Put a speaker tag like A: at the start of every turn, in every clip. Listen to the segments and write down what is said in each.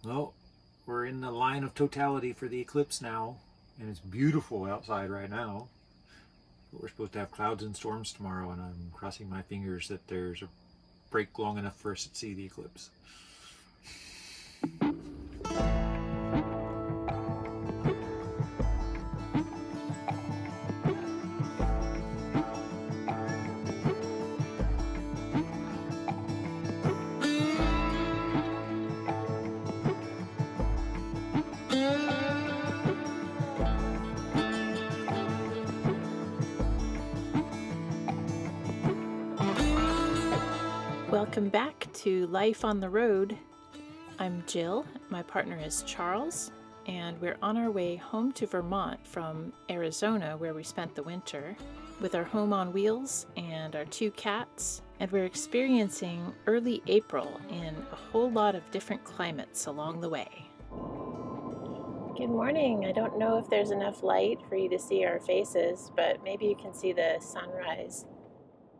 A: Well, we're in the line of totality for the eclipse now, and it's beautiful outside right now. But we're supposed to have clouds and storms tomorrow, and I'm crossing my fingers that there's a break long enough for us to see the eclipse.
B: Welcome back to Life on the Road. I'm Jill, my partner is Charles, and we're on our way home to Vermont from Arizona, where we spent the winter, with our home on wheels and our 2 cats, and we're experiencing early April in a whole lot of different climates along the way. Good morning. I don't know if there's enough light for you to see our faces, but maybe you can see the sunrise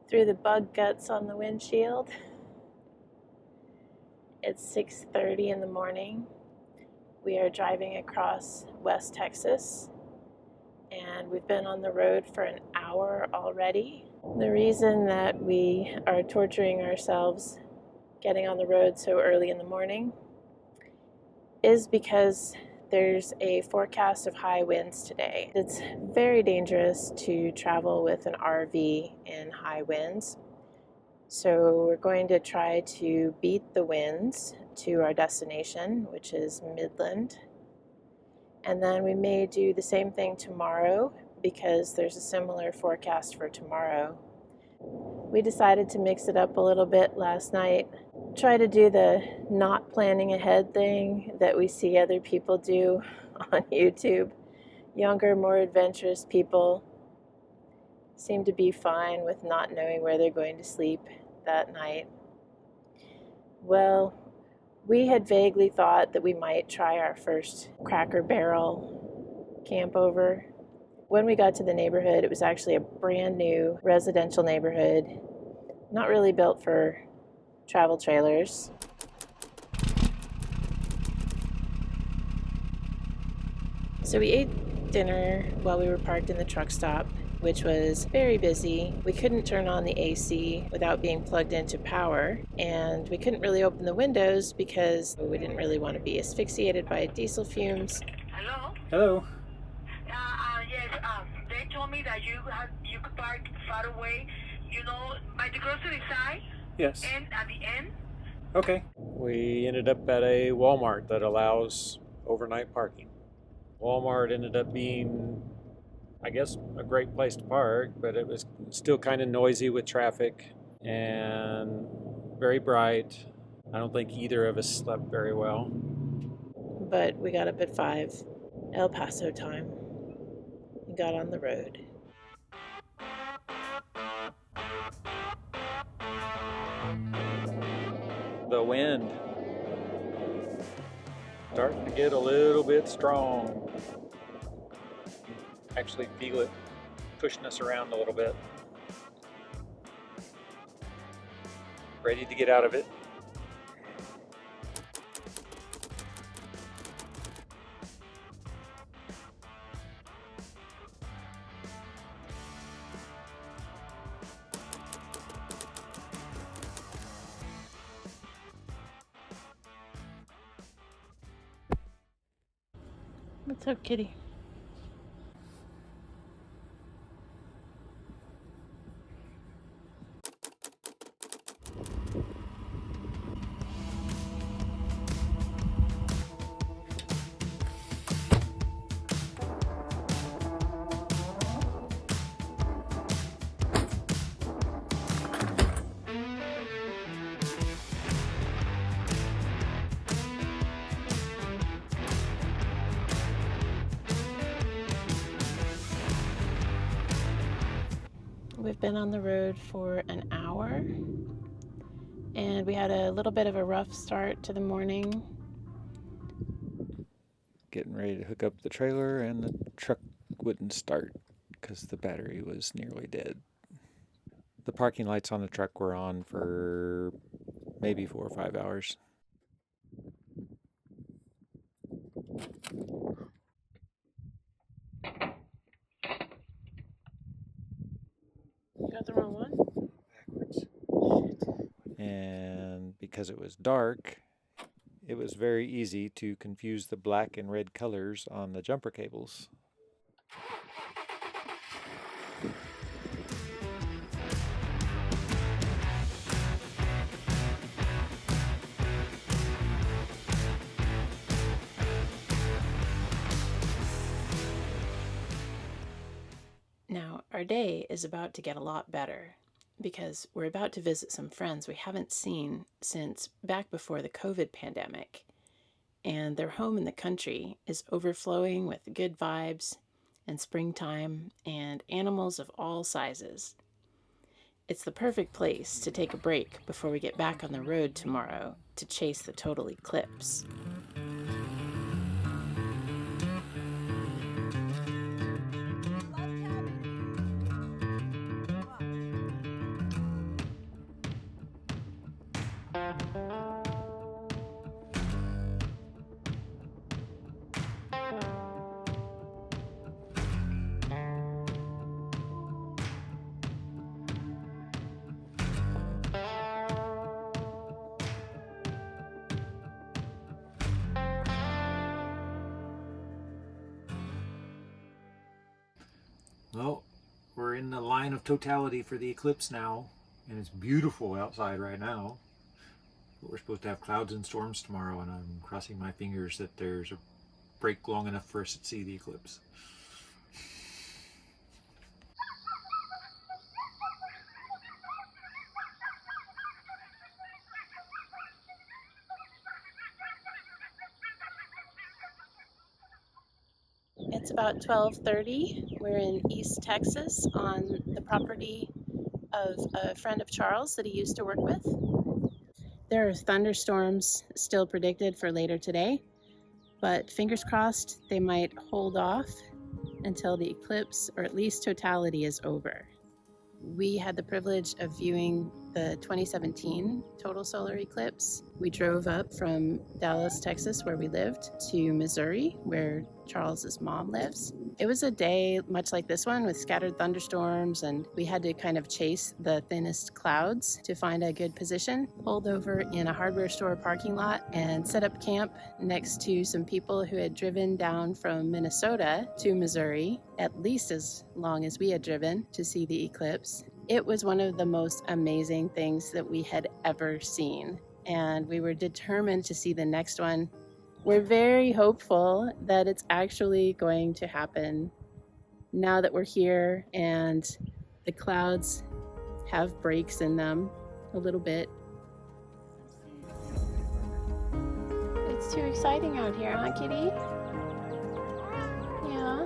B: through the bug guts on the windshield. It's 6:30 in the morning. We are driving across West Texas, and we've been on the road for an hour already. The reason that we are torturing ourselves getting on the road so early in the morning is because there's a forecast of high winds today. It's very dangerous to travel with an RV in high winds. So we're going to try to beat the winds to our destination, which is Midland. And then we may do the same thing tomorrow because there's a similar forecast for tomorrow. We decided to mix it up a little bit last night. Try to do the not planning ahead thing that we see other people do on YouTube. Younger, more adventurous people seem to be fine with not knowing where they're going to sleep that night. Well, we had vaguely thought that we might try our first Cracker Barrel campover. When we got to the neighborhood, it was actually a brand new residential neighborhood, not really built for travel trailers. So we ate dinner while we were parked in the truck stop, which was very busy. We couldn't turn on the AC without being plugged into power, and we couldn't really open the windows because we didn't really want to be asphyxiated by diesel fumes.
C: Hello?
A: Hello.
C: Yes, they told me that you could park far away, by the grocery side,
A: Yes.
C: and at the end.
A: Okay. We ended up at a Walmart that allows overnight parking. Walmart ended up being, I guess, a great place to park, but it was still kind of noisy with traffic and very bright. I don't think either of us slept very well.
B: But we got up at 5, El Paso time, and got on the road.
A: The wind starting to get a little bit strong. Actually feel it pushing us around a little bit. Ready to get out of it.
B: What's up, kitty? We've been on the road for an hour, and we had a little bit of a rough start to the morning.
D: Getting ready to hook up the trailer, and the truck wouldn't start because the battery was nearly dead. The parking lights on the truck were on for maybe 4 or 5 hours.
B: You got the wrong one?
D: Backwards. And because it was dark, it was very easy to confuse the black and red colors on the jumper cables.
B: Now, our day is about to get a lot better because we're about to visit some friends we haven't seen since back before the COVID pandemic. And their home in the country is overflowing with good vibes and springtime and animals of all sizes. It's the perfect place to take a break before we get back on the road tomorrow to chase the total eclipse.
A: Well, we're in the line of totality for the eclipse now, and it's beautiful outside right now. But we're supposed to have clouds and storms tomorrow, and I'm crossing my fingers that there's a break long enough for us to see the eclipse.
B: It's about 12:30. We're in East Texas on the property of a friend of Charles that he used to work with. There are thunderstorms still predicted for later today, but fingers crossed they might hold off until the eclipse, or at least totality, is over. We had the privilege of viewing the 2017 total solar eclipse. We drove up from Dallas, Texas, where we lived, to Missouri, where Charles's mom lives. It was a day much like this one with scattered thunderstorms, and we had to kind of chase the thinnest clouds to find a good position. Pulled over in a hardware store parking lot and set up camp next to some people who had driven down from Minnesota to Missouri, at least as long as we had driven, to see the eclipse. It was one of the most amazing things that we had ever seen, and we were determined to see the next one. We're very hopeful that it's actually going to happen now that we're here and the clouds have breaks in them a little bit. It's too exciting out here, huh, Kitty? Yeah?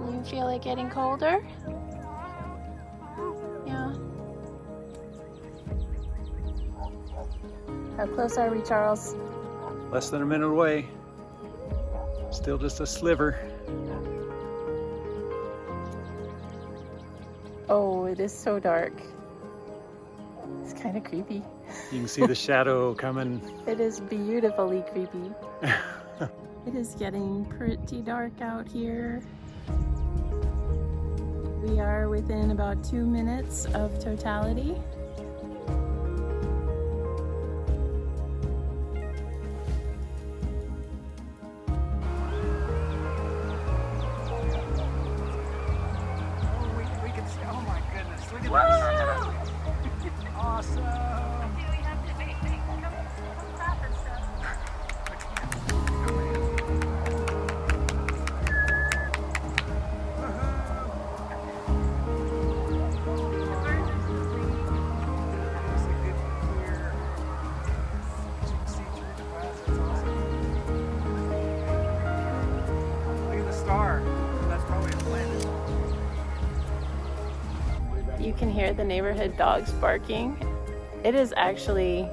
B: You feel like getting colder? Yeah. How close are we, Charles?
D: Less than a minute away. Still just a sliver.
B: Oh, it is so dark. It's kind of creepy.
D: You can see the shadow coming.
B: It is beautifully creepy. It is getting pretty dark out here. We are within about 2 minutes of totality.
D: Awesome!
B: You can hear the neighborhood dogs barking. It is actually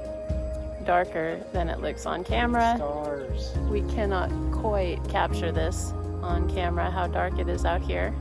B: darker than it looks on camera.
D: Stars.
B: We cannot quite capture this on camera, how dark it is out here.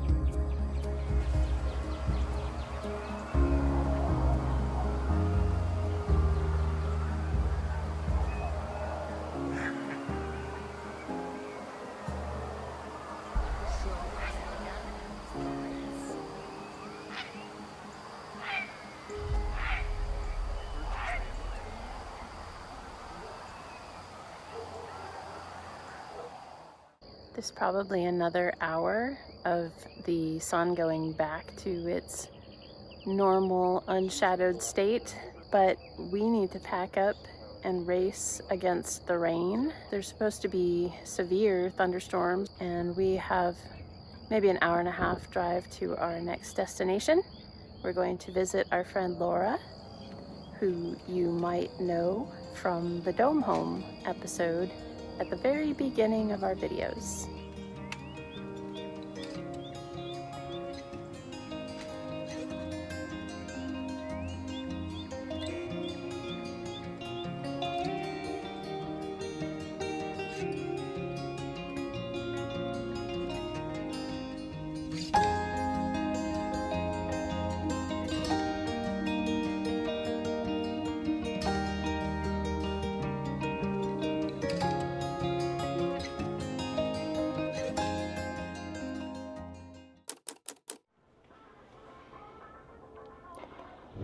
B: There's probably another hour of the sun going back to its normal unshadowed state, but we need to pack up and race against the rain. There's supposed to be severe thunderstorms, and we have maybe an hour and a half drive to our next destination. We're going to visit our friend Laura, who you might know from the Dome Home episode at the very beginning of our videos.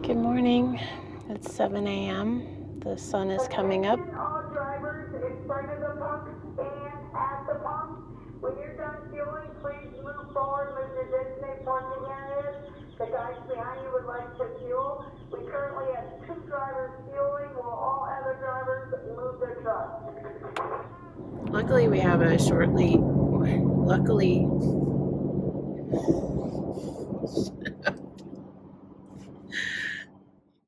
B: Good morning. It's 7 a.m. The sun is coming up.
C: All drivers in front of the pump and at the pump. When you're done fueling, please move forward, move to designated parking areas. The guys behind you would like to fuel. We currently have 2 drivers fueling while all other drivers move their trucks.
B: Luckily, we have a short lead. Luckily,